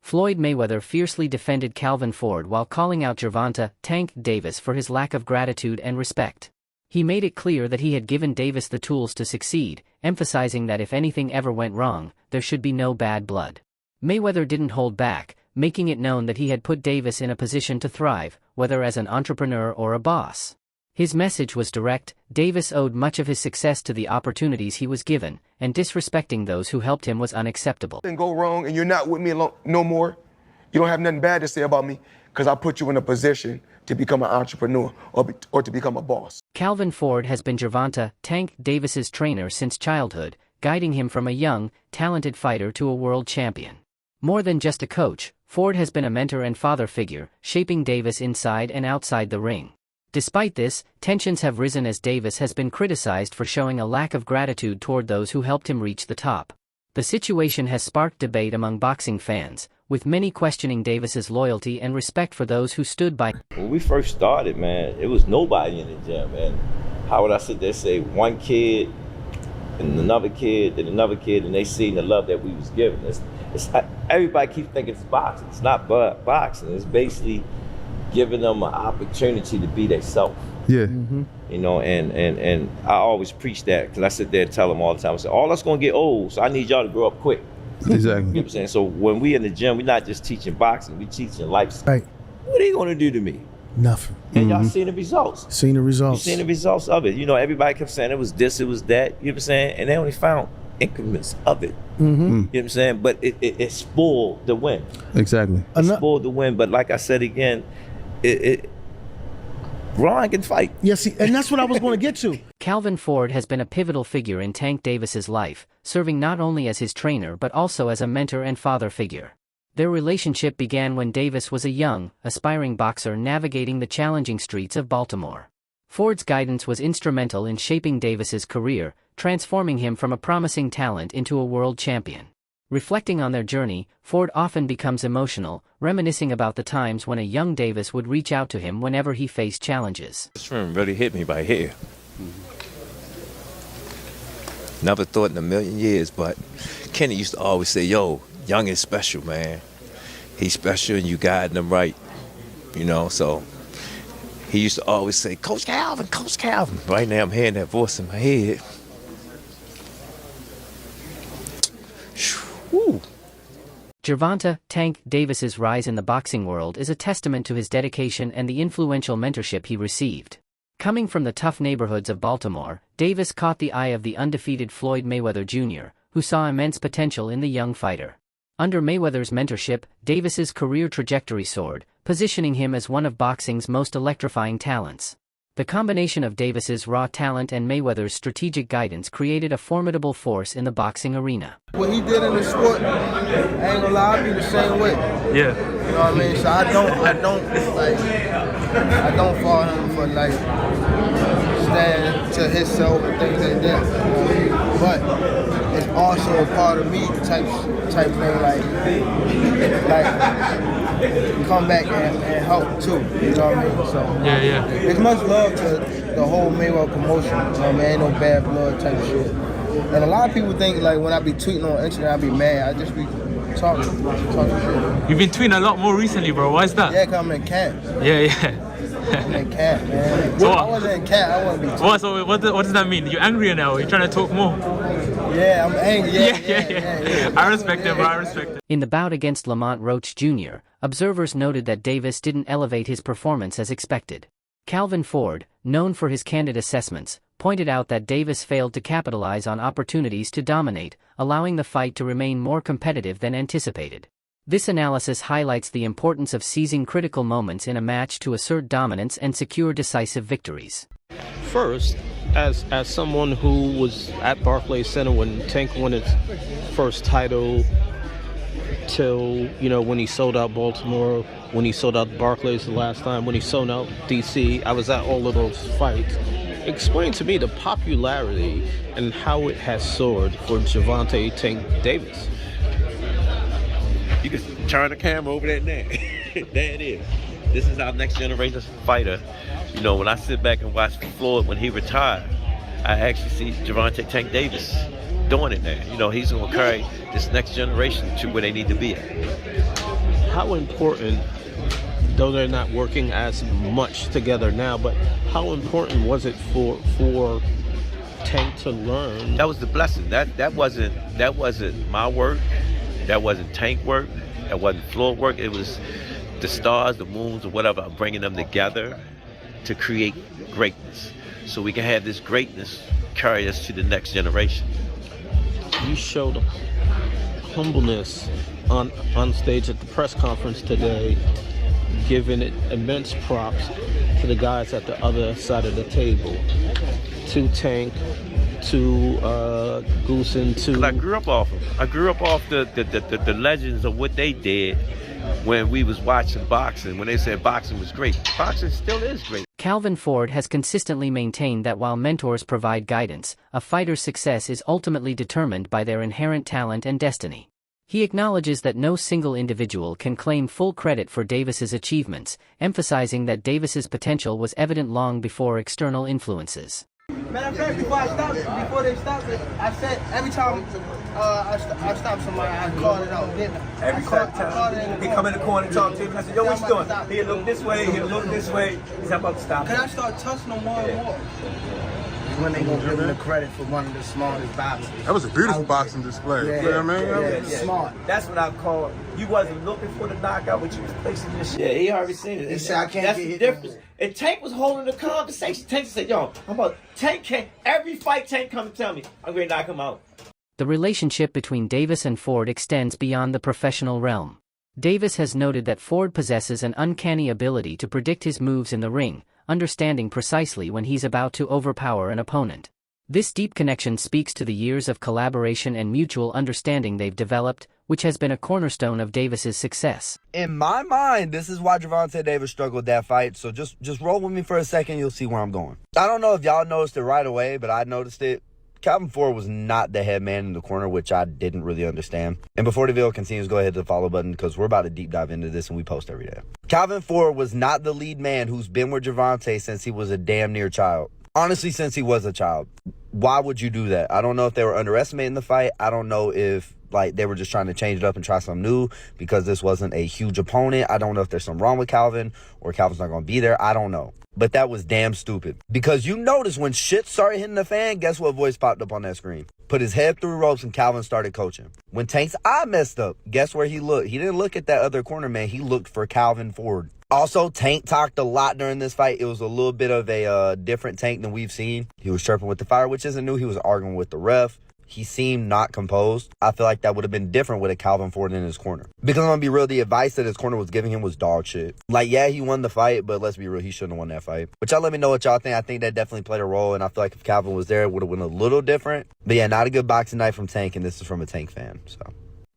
Floyd Mayweather fiercely defended Calvin Ford while calling out Gervonta "Tank" Davis for his lack of gratitude and respect. He made it clear that he had given Davis the tools to succeed, emphasizing that if anything ever went wrong, there should be no bad blood. Mayweather didn't hold back, making it known that he had put Davis in a position to thrive, whether as an entrepreneur or a boss. His message was direct: Davis owed much of his success to the opportunities he was given, and disrespecting those who helped him was unacceptable. Go wrong and you're not with me no more. You don't have nothing bad to say about me because I put you in a position to become an entrepreneur or to become a boss. Calvin Ford has been Gervonta "Tank" Davis's trainer since childhood, guiding him from a young, talented fighter to a world champion. More than just a coach, Ford has been a mentor and father figure, shaping Davis inside and outside the ring. Despite this, tensions have risen as Davis has been criticized for showing a lack of gratitude toward those who helped him reach the top. The situation has sparked debate among boxing fans, with many questioning Davis's loyalty and respect for those who stood by. When we first started, man, it was nobody in the gym, man. How would I sit there and say one kid and another kid and another kid, and they seen the love that we was giving? Everybody keeps thinking it's boxing. It's not boxing. It's basically giving them an opportunity to be themselves. Yeah. You know, and I always preach that because I sit there and tell them all the time. I say, all that's gonna get old, so I need y'all to grow up quick. Exactly. You know what I'm saying? So when we in the gym, we're not just teaching boxing, we teaching life. Right. What are they gonna do to me? Nothing. And y'all seen the results. Seen the results. You seen the results of it. You know, everybody kept saying it was this, it was that, you know what I'm saying? And they only found increments of it. You know what I'm saying? But it spoiled the win. Exactly. It spoiled the win. But like I said again, Ron can fight. Yes, and that's what I was going to get to. Calvin Ford has been a pivotal figure in Tank Davis's life, serving not only as his trainer but also as a mentor and father figure. Their relationship began when Davis was a young, aspiring boxer navigating the challenging streets of Baltimore. Ford's guidance was instrumental in shaping Davis's career, transforming him from a promising talent into a world champion. Reflecting on their journey, Ford often becomes emotional, reminiscing about the times when a young Davis would reach out to him whenever he faced challenges. This room really hit me by here. Never thought in a million years, but Kenny used to always say, yo, Young is special, man. He's special and you guiding him right, you know, so he used to always say, Coach Calvin, Coach Calvin. Right now I'm hearing that voice in my head. Whew. Gervonta "Tank" Davis's rise in the boxing world is a testament to his dedication and the influential mentorship he received. Coming from the tough neighborhoods of Baltimore, Davis caught the eye of the undefeated Floyd Mayweather Jr., who saw immense potential in the young fighter. Under Mayweather's mentorship, Davis's career trajectory soared, positioning him as one of boxing's most electrifying talents. The combination of Davis's raw talent and Mayweather's strategic guidance created a formidable force in the boxing arena. What he did in the sport, I ain't gonna lie, I be the same way. Yeah. You know what I mean? So I don't follow him for like stand to himself and things like that. But it's also a part of me type thing, like come back and help too. You know what I mean? So Yeah. there's much love to the whole Mayweather promotion. You know what I mean? Ain't no bad blood type shit. And a lot of people think like when I be tweeting on internet, I be mad. I just be talking shit. You've been tweeting a lot more recently, bro. Why is that? Yeah, 'cause I'm in camp. Yeah. I'm in camp, man. So If I wasn't in camp, I wouldn't be tweeting. What does that mean? You're angrier now? You're trying to talk more? Yeah, I'm angry. Yeah. I respect it, bro. I respect it. In the bout against Lamont Roach Jr., observers noted that Davis didn't elevate his performance as expected. Calvin Ford, known for his candid assessments, pointed out that Davis failed to capitalize on opportunities to dominate, allowing the fight to remain more competitive than anticipated. This analysis highlights the importance of seizing critical moments in a match to assert dominance and secure decisive victories. First, as someone who was at Barclays Center when Tank won his first title, till when he sold out Baltimore, when he sold out Barclays the last time, when he sold out DC, I was at all of those fights. Explain to me the popularity and how it has soared for Gervonta "Tank" Davis. You can turn the camera over there now. There it is. This is our next generation fighter. You know, when I sit back and watch Floyd when he retired, I actually see Gervonta "Tank" Davis doing it now. You know, he's going to carry this next generation to where they need to be at. how important, though they're not working as much together now, but how important was it for Tank to learn? That was the blessing. That wasn't my work. That wasn't Tank work. That wasn't Floyd work. It was the stars, the moons, or whatever, bringing them together to create greatness. So we can have this greatness carry us to the next generation. You showed humbleness on stage at the press conference today, giving it immense props to the guys at the other side of the table, to Tank, to Goose, and to... I grew up off them. I grew up off the legends of what they did when we was watching boxing, when they said boxing was great. Boxing still is great. Calvin Ford has consistently maintained that while mentors provide guidance, a fighter's success is ultimately determined by their inherent talent and destiny. He acknowledges that no single individual can claim full credit for Davis's achievements, emphasizing that Davis's potential was evident long before external influences. Matter of fact, before they stopped it, I said every time I stopped somebody, I called it out. Every time he come in the corner and talk to him, I said, yo, what you doing? He'll look this way, he'll look this way. He's about to stop. Can I start touching them more and more? When they gonna give him the credit for one of the smartest boxers. That was a beautiful boxing display. Yeah, You know what I mean? Smart. That's what I call, you wasn't looking for the knockout, but you was placing your shit. Yeah, he already said it. He said, I can't That's get the hit difference. And Tank was holding the conversation. Tank said, yo, Tank can't, every fight Tank come and tell me, I'm going to knock him out. The relationship between Davis and Ford extends beyond the professional realm. Davis has noted that Ford possesses an uncanny ability to predict his moves in the ring, understanding precisely when he's about to overpower an opponent. This deep connection speaks to the years of collaboration and mutual understanding they've developed, which has been a cornerstone of Davis's success. In my mind, this is why Gervonta Davis struggled that fight, so just roll with me for a second, you'll see where I'm going. I don't know if y'all noticed it right away, but I noticed it. Calvin Ford was not the head man in the corner, which I didn't really understand. And before the video continues, go ahead to the follow button because we're about to deep dive into this and we post every day. Calvin Ford was not the lead man who's been with Gervonta since he was a damn near child. Honestly, since he was a child. Why would you do that? I don't know if they were underestimating the fight. I don't know if they were just trying to change it up and try something new because this wasn't a huge opponent. I don't know if there's something wrong with Calvin or Calvin's not going to be there. I don't know. But that was damn stupid. Because you notice when shit started hitting the fan, guess what voice popped up on that screen? Put his head through ropes and Calvin started coaching. When Tank's eye messed up, guess where he looked? He didn't look at that other corner man. He looked for Calvin Ford. Also, Tank talked a lot during this fight. It was a little bit of a different Tank than we've seen. He was chirping with the fire, which isn't new. He was arguing with the ref. He seemed not composed. I feel like that would have been different with a Calvin Ford in his corner. Because I'm going to be real, the advice that his corner was giving him was dog shit. Like, yeah, he won the fight, but let's be real, he shouldn't have won that fight. But y'all let me know what y'all think. I think that definitely played a role, and I feel like if Calvin was there, it would have been a little different. But yeah, not a good boxing night from Tank, and this is from a Tank fan, so...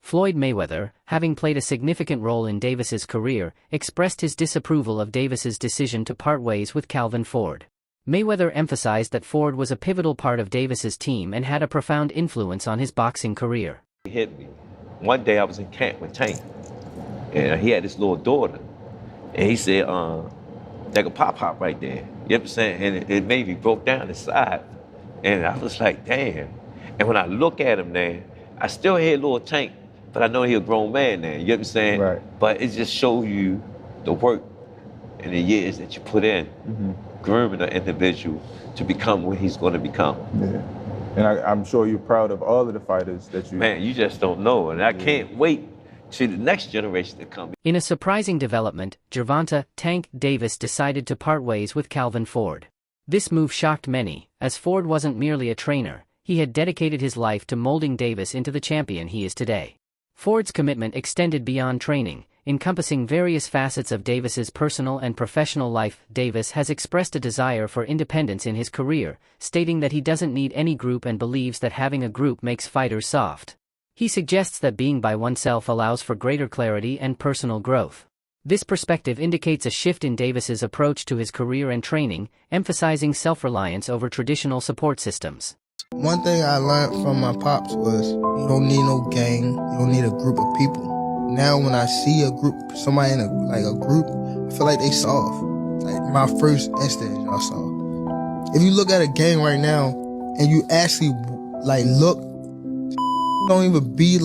Floyd Mayweather, having played a significant role in Davis's career, expressed his disapproval of Davis's decision to part ways with Calvin Ford. Mayweather emphasized that Ford was a pivotal part of Davis's team and had a profound influence on his boxing career. He hit me. One day I was in camp with Tank, and he had this little daughter, and he said, like a pop-pop right there. You know what I'm saying? And it made me broke down inside, and I was like, damn. And when I look at him now, I still hear little Tank, but I know he's a grown man now, you know what I'm saying? Right. But it just shows you the work and the years that you put in, grooming an individual to become what he's going to become. Yeah. And I'm sure you're proud of all of the fighters that you... Man, you just don't know, and I can't wait to the next generation to come. In a surprising development, Gervonta "Tank" Davis decided to part ways with Calvin Ford. This move shocked many, as Ford wasn't merely a trainer, he had dedicated his life to molding Davis into the champion he is today. Ford's commitment extended beyond training, encompassing various facets of Davis's personal and professional life. Davis has expressed a desire for independence in his career, stating that he doesn't need any group and believes that having a group makes fighters soft. He suggests that being by oneself allows for greater clarity and personal growth. This perspective indicates a shift in Davis's approach to his career and training, emphasizing self-reliance over traditional support systems. One thing I learned from my pops was you don't need no gang, you don't need a group of people. Now when I see a group, somebody in a group, I feel like they soft. Like my first instinct, y'all saw. If you look at a gang right now and you actually look, don't even be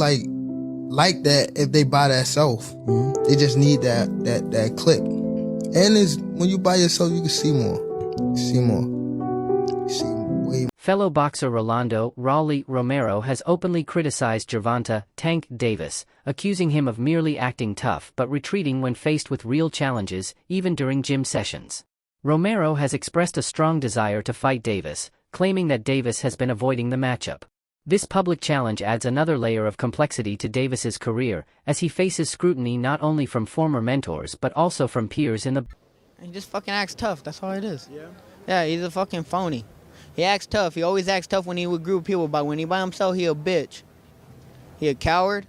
like that if they by themselves. They just need that click. And it's, when you by yourself, you can see more. You see more. You see way more. Fellow boxer Rolando "Raleigh" Romero has openly criticized Gervonta "Tank" Davis, accusing him of merely acting tough but retreating when faced with real challenges, even during gym sessions. Romero has expressed a strong desire to fight Davis, claiming that Davis has been avoiding the matchup. This public challenge adds another layer of complexity to Davis's career, as he faces scrutiny not only from former mentors but also from peers in the... He just fucking acts tough, that's all it is. Yeah, he's a fucking phony. He acts tough, he always acts tough when he with a group of people, but when he by himself, he a bitch. He a coward.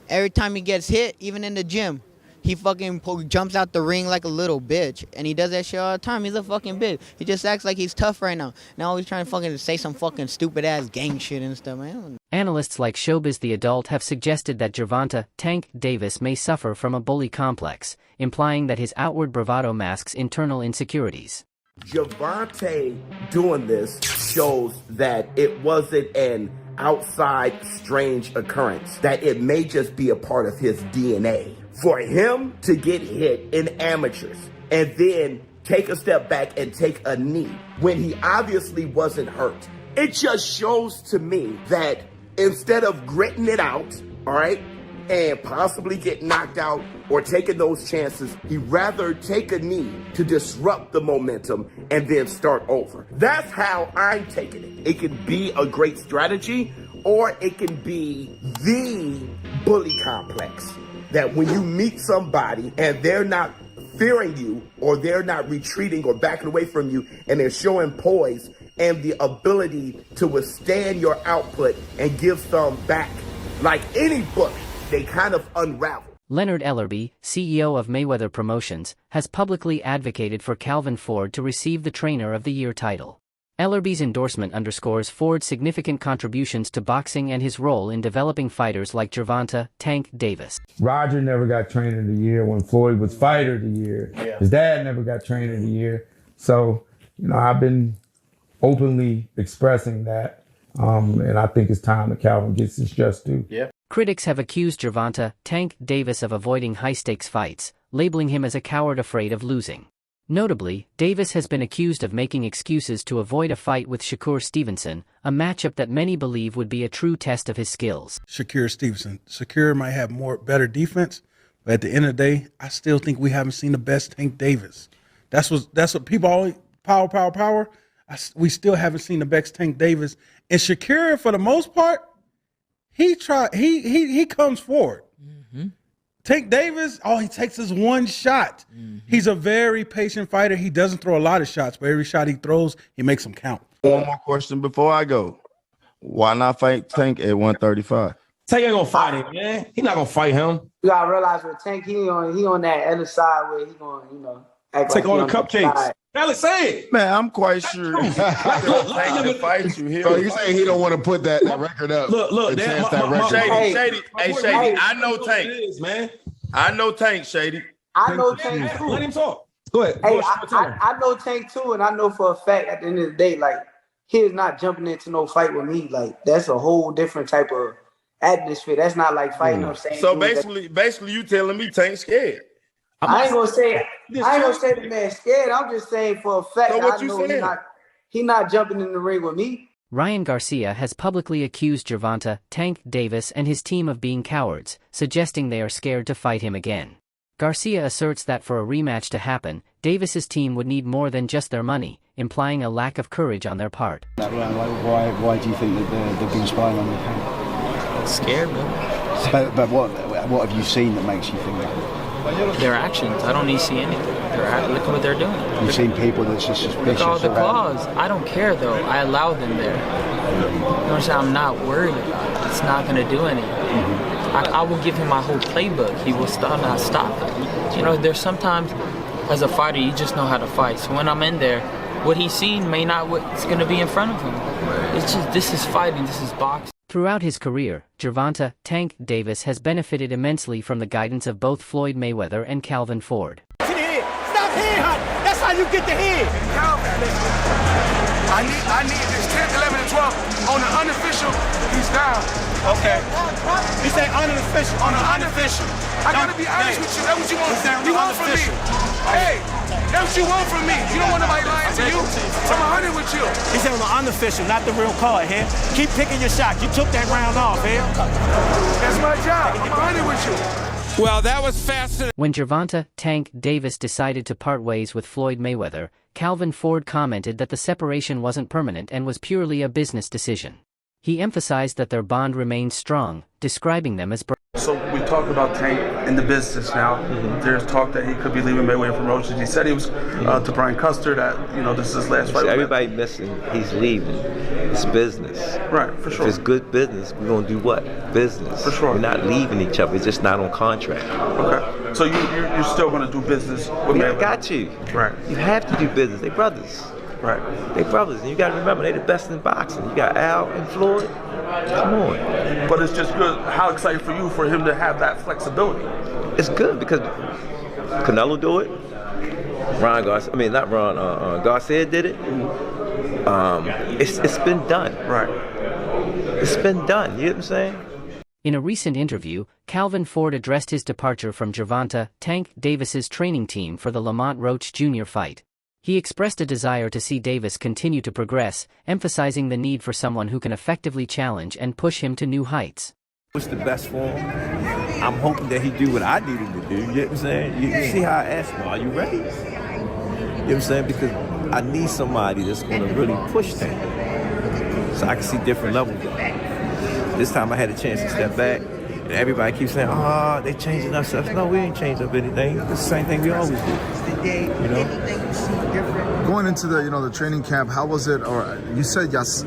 Every time he gets hit, even in the gym, he fucking jumps out the ring like a little bitch. And he does that shit all the time. He's a fucking bitch. He just acts like he's tough right now. Now he's trying to fucking say some fucking stupid ass gang shit and stuff, man. Analysts like Showbiz the Adult have suggested that Gervonta "Tank" Davis may suffer from a bully complex, implying that his outward bravado masks internal insecurities. Gervonta doing this shows that it wasn't an outside strange occurrence, that it may just be a part of his DNA. For him to get hit in amateurs and then take a step back and take a knee when he obviously wasn't hurt, it just shows to me that instead of gritting it out, all right, and possibly get knocked out or taking those chances, he'd rather take a knee to disrupt the momentum and then start over. That's how I'm taking it. It can be a great strategy, or it can be the bully complex. That when you meet somebody and they're not fearing you, or they're not retreating or backing away from you, and they're showing poise and the ability to withstand your output and give some back, like any bully, they kind of unravel. Leonard Ellerbe, CEO of Mayweather Promotions, has publicly advocated for Calvin Ford to receive the Trainer of the Year title. Ellerbe's endorsement underscores Ford's significant contributions to boxing and his role in developing fighters like Gervonta "Tank" Davis. Roger never got Trainer of the Year when Floyd was Fighter of the Year. Yeah. His dad never got Trainer of the Year. So, I've been openly expressing that, and I think it's time that Calvin gets his just due. Yeah. Critics have accused Gervonta "Tank" Davis of avoiding high-stakes fights, labeling him as a coward afraid of losing. Notably, Davis has been accused of making excuses to avoid a fight with Shakur Stevenson, a matchup that many believe would be a true test of his skills. Shakur Stevenson. Shakur might have better defense, but at the end of the day, I still think we haven't seen the best Tank Davis. That's what people always power. We still haven't seen the best Tank Davis. And Shakur, for the most part, he comes forward. Mm-hmm. Tank Davis, all he takes is one shot. Mm-hmm. He's a very patient fighter. He doesn't throw a lot of shots, but every shot he throws, he makes them count. One more question before I go. Why not fight Tank at 135? Tank ain't gonna fight him, man. He not gonna fight him. You gotta realize with Tank, he on that other side where he gonna, act take like on the cupcakes. Alex, say it. Man, I'm quite sure he's to fight you here. So you saying he don't want to put that record up? Look, Shady. Hey, Shady, I know Tank. Man. I know Tank, Shady. I know Tank too. Let him talk. Go ahead. Hey, I know Tank too, and I know for a fact at the end of the day, like, he is not jumping into no fight with me. Like, that's a whole different type of atmosphere. That's not like fighting or saying. So basically, you telling me Tank's scared? I ain't gonna say the man scared. I'm just saying for a fact. So what I know he not jumping in the ring with me. Ryan Garcia has publicly accused Gervonta "Tank" Davis and his team of being cowards, suggesting they are scared to fight him again. Garcia asserts that for a rematch to happen, Davis's team would need more than just their money, implying a lack of courage on their part. Why do you think that they've been spying on the camp? Scared, man. But what have you seen that makes you think that? Their actions. I don't need to see anything. Look at what they're doing. You've seen people that's just suspicious. Look at all the claws. I don't care though. I allow them there. You know what I'm saying? I'm not worried about it. It's not going to do anything. Mm-hmm. I will give him my whole playbook. He will not stop it. There's sometimes as a fighter you just know how to fight. So when I'm in there, what he's seen may not what's going to be in front of him. It's just this is fighting. This is boxing. Throughout his career, Gervonta "Tank" Davis has benefited immensely from the guidance of both Floyd Mayweather and Calvin Ford. To the head. Stop head hunting. That's how you get the head. I need this 10, 11, and 12 on the unofficial. He's down. Okay. He said unofficial. On the unofficial. I gotta be honest with you. That's what you want. You want from me. Hey, that's what you want from me. You don't want nobody lying to you. I'm 100 with you. He said on the unofficial, not the real card here. Keep picking your shot. You took that round off here. That's my job. I'm 100 with you. Well, that was fascinating. When Gervonta "Tank" Davis decided to part ways with Floyd Mayweather, Calvin Ford commented that the separation wasn't permanent and was purely a business decision. He emphasized that their bond remained strong, describing them as So we talked about Tank in the business now. There's talk that he could be leaving Mayweather Promotions. He said he was to Brian Custer that, this is his last fight. Everybody missing, he's leaving. It's business. Right, for sure. If it's good business, we're going to do what? Business. For sure. We're not leaving each other. It's just not on contract. Okay. So you're still going to do business with Mayweather? I got you. Right. You have to do business. They brothers. Right. They brothers. And you got to remember, they the best in boxing. You got Al and Floyd. Come on. But it's just good. How excited for you for him to have that flexibility? It's good because Canelo do it. Garcia did it. It's been done. Right. It's been done. You know what I'm saying? In a recent interview, Calvin Ford addressed his departure from Gervonta "Tank" Davis's training team for the Lamont Roach Jr. fight. He expressed a desire to see Davis continue to progress, emphasizing the need for someone who can effectively challenge and push him to new heights. What's the best for him? I'm hoping that he do what I need him to do. You know what I'm saying? You see how I asked him, are you ready? You know what I'm saying? Because I need somebody that's going to really push things so I can see different levels of it. This time I had a chance to step back, and everybody keeps saying, they changing themselves. No, we ain't changed up anything. It's the same thing we always do. You know? Going into the training camp, how was it? Or you said yes,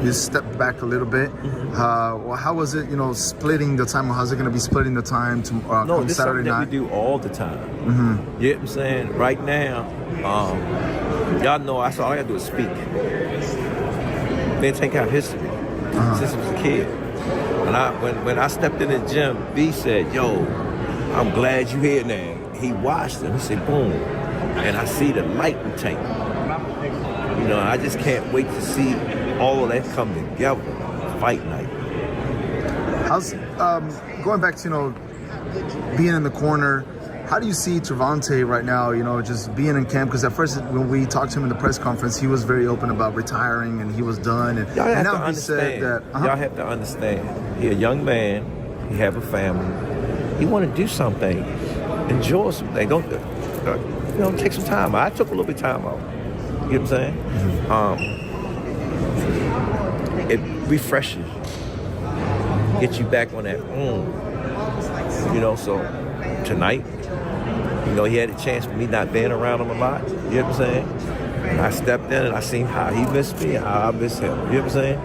you stepped back a little bit. How was it? Splitting the time. How's it going to be splitting the time to no, this Saturday is something night? that we do all the time. You know what I'm saying? Right now, y'all know all I got to do is speak. Then take out history since I was a kid. When I stepped in the gym, B said, "Yo, I'm glad you here now." He watched him. He said, "Boom," and I see the light in Tank. I just can't wait to see all of that come together. Fight night. How's going back to being in the corner? How do you see Gervonta right now? Just being in camp, because at first when we talked to him in the press conference, he was very open about retiring and he was done. And Y'all have now to he understand. said that Y'all have to understand. He a young man. He have a family. He want to do something. Enjoy something. Don't take some time. I took a little bit of time out. You know what I'm saying? It refreshes. Get you back on that. So tonight. He had a chance for me not being around him a lot. You know what I'm saying? And I stepped in and I seen how he missed me and how I missed him. You know what I'm saying?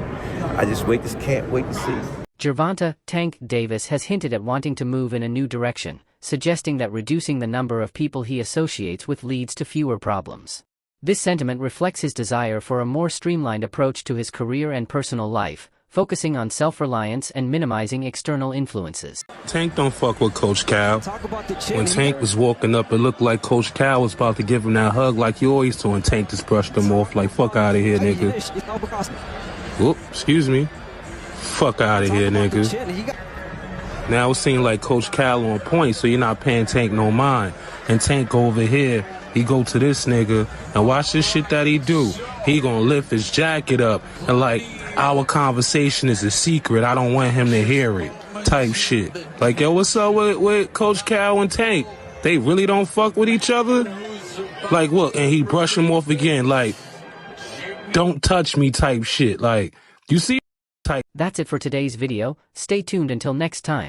I just can't wait to see. Gervonta "Tank" Davis has hinted at wanting to move in a new direction, suggesting that reducing the number of people he associates with leads to fewer problems. This sentiment reflects his desire for a more streamlined approach to his career and personal life, focusing on self-reliance and minimizing external influences. Tank don't fuck with Coach Cal. When Tank was walking up, it looked like Coach Cal was about to give him that hug like you always do, and Tank just brushed him off like, fuck out of here, nigga. Whoop, excuse me. Fuck out of here, nigga. Now it seems like Coach Cal on point, so you're not paying Tank no mind. And Tank go over here, he go to this nigga, and watch this shit that he do. He gonna lift his jacket up, and our conversation is a secret. I don't want him to hear it. Type shit. Yo, what's up with Coach Cal and Tank? They really don't fuck with each other? Look, and he brush him off again. Don't touch me type shit. You see? That's it for today's video. Stay tuned until next time.